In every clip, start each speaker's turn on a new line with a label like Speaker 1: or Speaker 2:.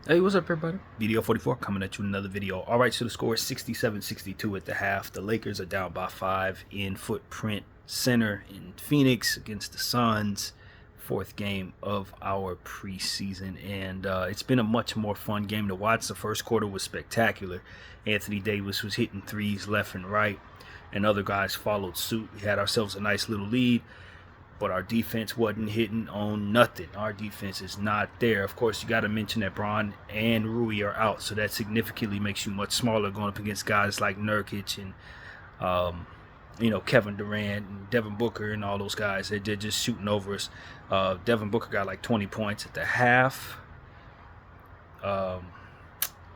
Speaker 1: Hey, what's up, everybody? Gm4 coming at you with another video. All right, so the score is 67-62 at the half. The Lakers are down by 5 in Footprint Center in Phoenix against the Suns. Fourth game of our preseason, and it's been a much more fun game to watch. The first quarter was spectacular. Anthony Davis was hitting threes left and right, and other guys followed suit. We had ourselves a nice little lead, but our defense wasn't hitting on nothing. Our defense is not there. Of course, you got to mention that Braun and Rui are out, so that significantly makes you much smaller going up against guys like Nurkic and Kevin Durant and Devin Booker and all those guys. They're just shooting over us. Devin Booker got like 20 points at the half.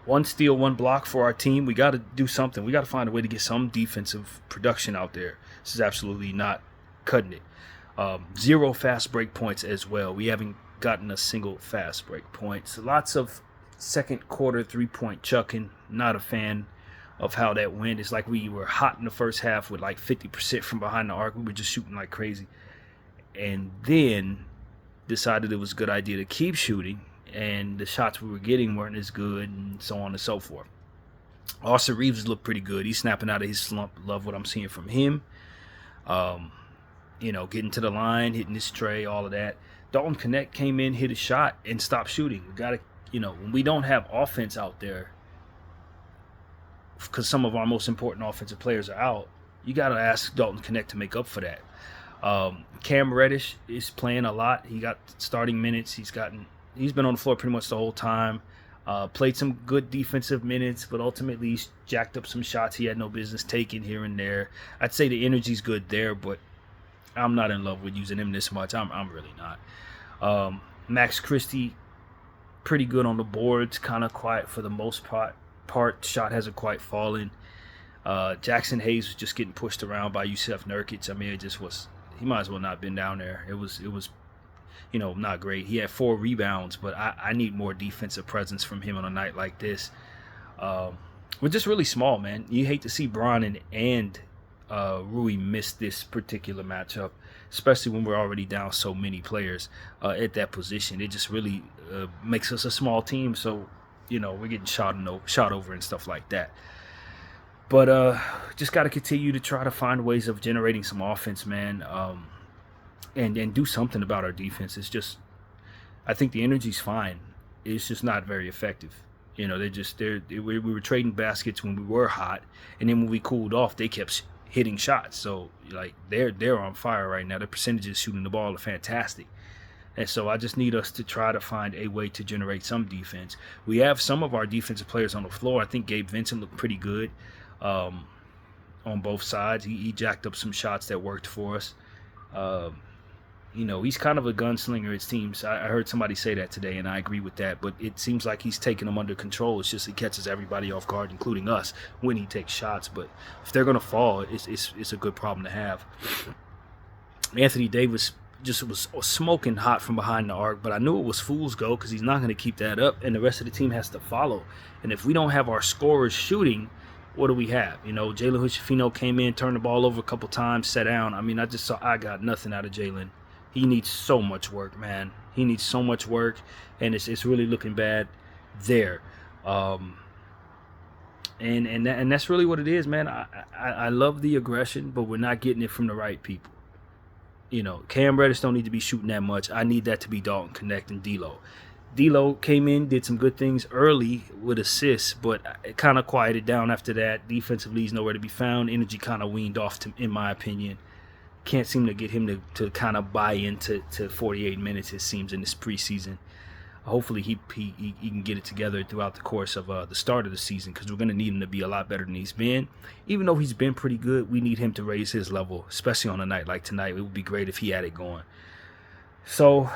Speaker 1: One steal, one block for our team. We got to do something. We got to find a way to get some defensive production out there. This is absolutely not cutting it. 0 fast break points as well. We haven't gotten a single fast break point. Lots of second quarter 3-point chucking. Not a fan of how that went. It's like we were hot in the first half with like 50% from behind the arc. We were just shooting like crazy. And then decided it was a good idea to keep shooting. And the shots we were getting weren't as good, and so on and so forth. Austin Reeves looked pretty good. He's snapping out of his slump. Love what I'm seeing from him. Getting to the line, hitting his tray, all of that. Dalton Connect came in, hit a shot, and stopped shooting. We got to, when we don't have offense out there, because some of our most important offensive players are out, you got to ask Dalton Connect to make up for that. Cam Reddish is playing a lot. He got starting minutes. He's been on the floor pretty much the whole time. Played some good defensive minutes, but ultimately he's jacked up some shots he had no business taking here and there. I'd say the energy's good there, but I'm not in love with using him this much. I'm really not. Max Christie, pretty good on the boards, kind of quiet for the most part. Shot hasn't quite fallen. Jackson Hayes was just getting pushed around by Yusef Nurkic. I mean, it just was. He might as well not been down there. It was not great. He had 4 rebounds, but I need more defensive presence from him on a night like this. We're just really small, man. You hate to see Braun and Rui missed this particular matchup, especially when we're already down so many players at that position. It just really makes us a small team, so we're getting shot over and stuff like that. But just got to continue to try to find ways of generating some offense, man, and do something about our defense. It's just, I think the energy's fine. It's just not very effective. We were trading baskets when we were hot, and then when we cooled off, they kept hitting shots. So like they're on fire right now. The percentages shooting the ball are fantastic. And so I just need us to try to find a way to generate some defense. We have some of our defensive players on the floor. I think Gabe Vincent looked pretty good on both sides. He jacked up some shots that worked for us. He's kind of a gunslinger, it seems. I heard somebody say that today, and I agree with that. But it seems like he's taking them under control. It's just he catches everybody off guard, including us, when he takes shots. But if they're going to fall, it's a good problem to have. Anthony Davis just was smoking hot from behind the arc, but I knew it was fool's gold because he's not going to keep that up, and the rest of the team has to follow. And if we don't have our scorers shooting, what do we have? Jalen Hood-Schifino came in, turned the ball over a couple times, sat down. I mean, I got nothing out of Jalen. He needs so much work, man. He needs so much work, and it's really looking bad there. And that's really what it is, man. I love the aggression, but we're not getting it from the right people. Cam Reddish don't need to be shooting that much. I need that to be Dalton Connect and D'Lo. D'Lo came in, did some good things early with assists, but it kind of quieted down after that. Defensively, he's nowhere to be found. Energy kind of weaned off, in my opinion. Can't seem to get him to kind of buy into 48 minutes, it seems, in this preseason. Hopefully he can get it together throughout the course of the start of the season, because we're going to need him to be a lot better than he's been. Even though he's been pretty good, we need him to raise his level, especially on a night like tonight. It would be great if he had it going. So,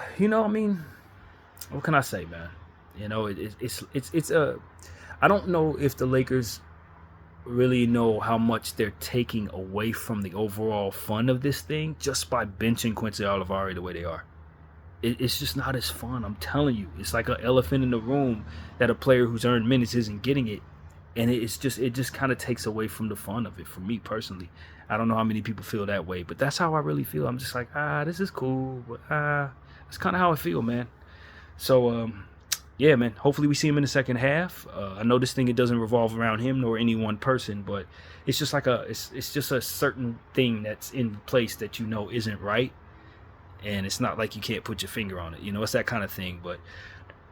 Speaker 1: what can I say, man? I don't know if the Lakers really know how much they're taking away from the overall fun of this thing just by benching Quincy Olivari the way they are. It's just not as fun. I'm telling you, it's like an elephant in the room that a player who's earned minutes isn't getting it, and it just kind of takes away from the fun of it for me personally. I don't know how many people feel that way, but that's how I really feel. I'm just like, this is cool, but that's kind of how I feel, man. So yeah, man, hopefully we see him in the second half. I know this thing, it doesn't revolve around him nor any one person, but it's just like it's just a certain thing that's in place that you know isn't right, and it's not like you can't put your finger on it. You know, it's that kind of thing. But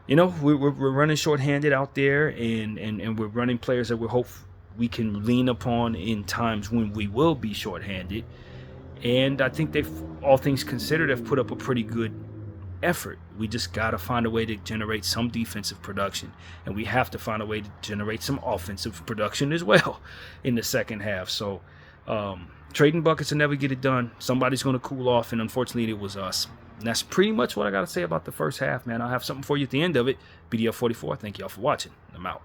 Speaker 1: you know, we're running shorthanded out there, and we're running players that we hope we can lean upon in times when we will be shorthanded. And I think they've, all things considered, have put up a pretty good effort. We just got to find a way to generate some defensive production, and we have to find a way to generate some offensive production as well in the second half. So trading buckets will never get it done. Somebody's going to cool off, and unfortunately it was us. And that's pretty much what I got to say about the first half, man. I'll have something for you at the end of it. BDF44, thank y'all for watching. I'm out.